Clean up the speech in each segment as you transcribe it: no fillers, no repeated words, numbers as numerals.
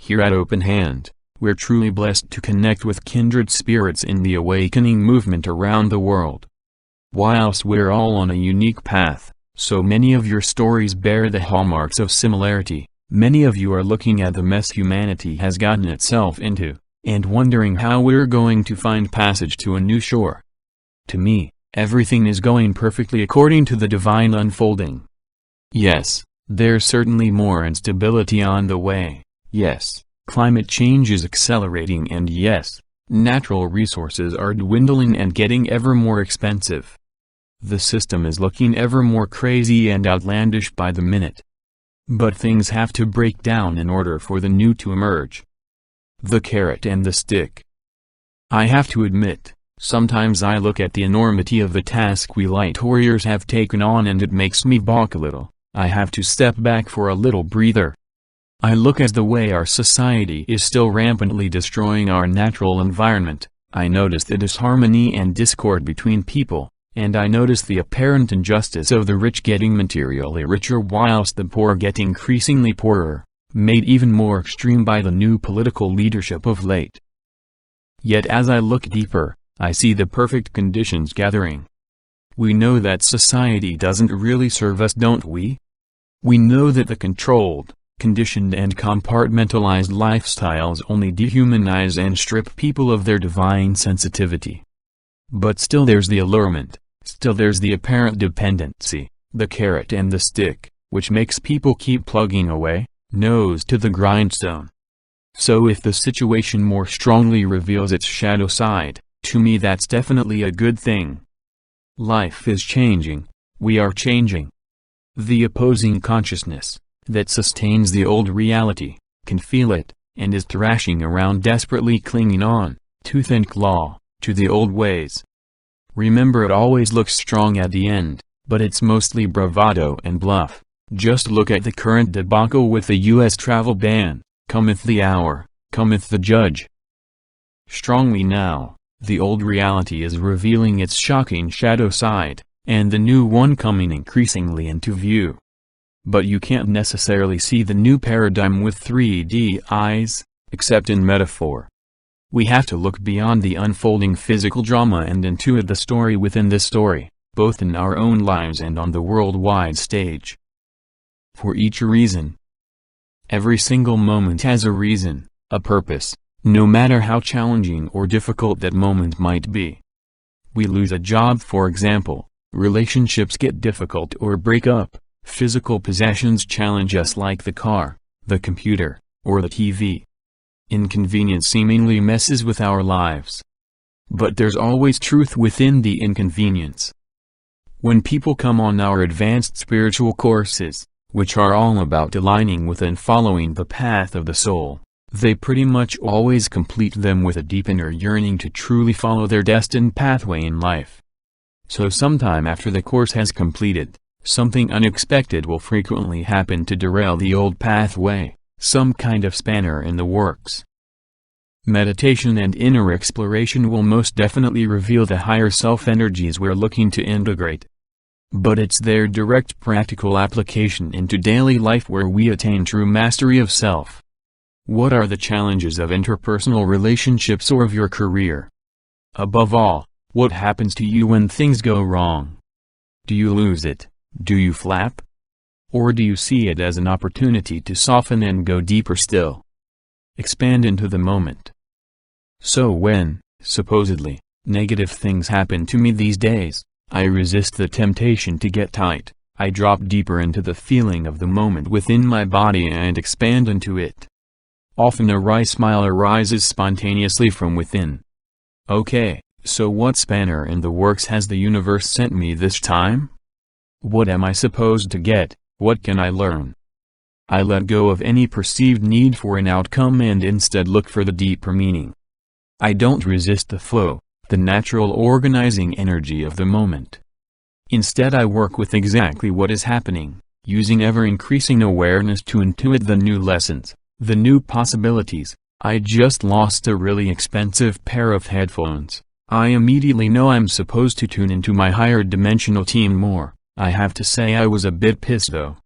Here at Open Hand, we're truly blessed to connect with kindred spirits in the awakening movement around the world. Whilst we're all on a unique path, so many of your stories bear the hallmarks of similarity. Many of you are looking at the mess humanity has gotten itself into, and wondering how we're going to find passage to a new shore. To me, everything is going perfectly according to the divine unfolding. Yes, there's certainly more instability on the way. Yes, climate change is accelerating, and yes, natural resources are dwindling and getting ever more expensive. The system is looking ever more crazy and outlandish by the minute. But things have to break down in order for the new to emerge. The carrot and the stick. I have to admit, sometimes I look at the enormity of the task we Lightwarriors have taken on and it makes me balk a little. I have to step back for a little breather. I look at the way our society is still rampantly destroying our natural environment. I notice the disharmony and discord between people, and I notice the apparent injustice of the rich getting materially richer whilst the poor get increasingly poorer, made even more extreme by the new political leadership of late. Yet as I look deeper, I see the perfect conditions gathering. We know that society doesn't really serve us, don't we? We know that the controlled, conditioned and compartmentalized lifestyles only dehumanize and strip people of their divine sensitivity. But still there's the allurement, still there's the apparent dependency, the carrot and the stick, which makes people keep plugging away, nose to the grindstone. So if the situation more strongly reveals its shadow side, to me that's definitely a good thing. Life is changing, we are changing. The opposing consciousness that sustains the old reality, can feel it, and is thrashing around desperately clinging on, tooth and claw, to the old ways. Remember, it always looks strong at the end, but it's mostly bravado and bluff. Just look at the current debacle with the U.S. travel ban. Cometh the hour, cometh the judge. Strongly now, the old reality is revealing its shocking shadow side, and the new one coming increasingly into view. But you can't necessarily see the new paradigm with 3D eyes, except in metaphor. We have to look beyond the unfolding physical drama and intuit the story within this story, both in our own lives and on the worldwide stage. For each reason. Every single moment has a reason, a purpose, no matter how challenging or difficult that moment might be. We lose a job, for example, relationships get difficult or break up. Physical possessions challenge us like the car, the computer, or the TV. Inconvenience seemingly messes with our lives. But there's always truth within the inconvenience. When people come on our advanced spiritual courses, which are all about aligning with and following the path of the soul, they pretty much always complete them with a deep inner yearning to truly follow their destined pathway in life. So sometime after the course has completed, something unexpected will frequently happen to derail the old pathway, some kind of spanner in the works. Meditation and inner exploration will most definitely reveal the higher self energies we're looking to integrate. But it's their direct practical application into daily life where we attain true mastery of self. What are the challenges of interpersonal relationships or of your career? Above all, what happens to you when things go wrong? Do you lose it? Do you flap? Or do you see it as an opportunity to soften and go deeper still? Expand into the moment. So when, supposedly, negative things happen to me these days, I resist the temptation to get tight. I drop deeper into the feeling of the moment within my body and expand into it. Often a wry smile arises spontaneously from within. Okay, so what spanner in the works has the universe sent me this time? What am I supposed to get? What can I learn? I let go of any perceived need for an outcome and instead look for the deeper meaning. I don't resist the flow, the natural organizing energy of the moment. Instead I work with exactly what is happening, using ever-increasing awareness to intuit the new lessons, the new possibilities. I just lost a really expensive pair of headphones. I immediately know I'm supposed to tune into my higher dimensional team more. I have to say I was a bit pissed though.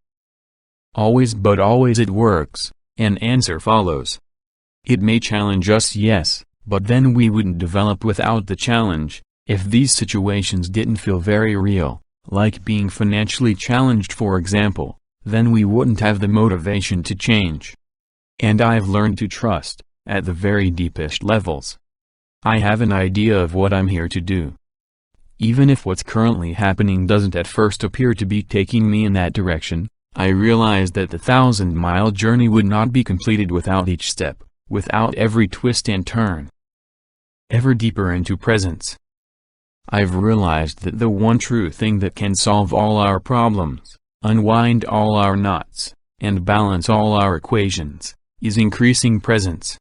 Always but always it works, an answer follows, It may challenge us, yes, but then we wouldn't develop without the challenge. If these situations didn't feel very real, like being financially challenged for example, then we wouldn't have the motivation to change. And I've learned to trust, at the very deepest levels. I have an idea of what I'm here to do. Even if what's currently happening doesn't at first appear to be taking me in that direction, I realize that the 1,000-mile journey would not be completed without each step, without every twist and turn. Ever deeper into presence. I've realized that the one true thing that can solve all our problems, unwind all our knots, and balance all our equations, is increasing presence.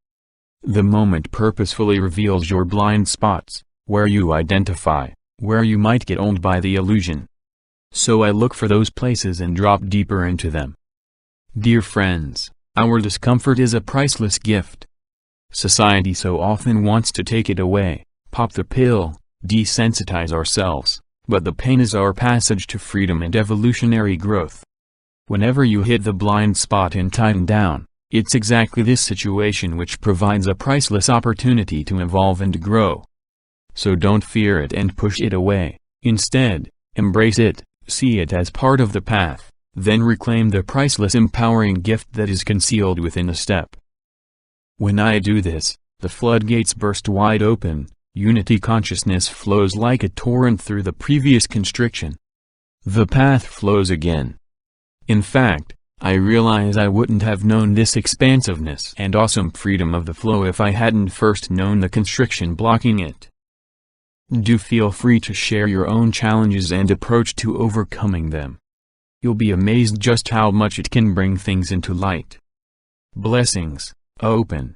The moment purposefully reveals your blind spots, where you identify, where you might get owned by the illusion. So I look for those places and drop deeper into them. Dear friends, our discomfort is a priceless gift. Society so often wants to take it away, pop the pill, desensitize ourselves, but the pain is our passage to freedom and evolutionary growth. Whenever you hit the blind spot and tighten down, it's exactly this situation which provides a priceless opportunity to evolve and grow. So don't fear it and push it away. Instead, embrace it, see it as part of the path, then reclaim the priceless empowering gift that is concealed within a step. When I do this, the floodgates burst wide open, unity consciousness flows like a torrent through the previous constriction. The path flows again. In fact, I realize I wouldn't have known this expansiveness and awesome freedom of the flow if I hadn't first known the constriction blocking it. Do feel free to share your own challenges and approach to overcoming them. You'll be amazed just how much it can bring things into light. Blessings, open.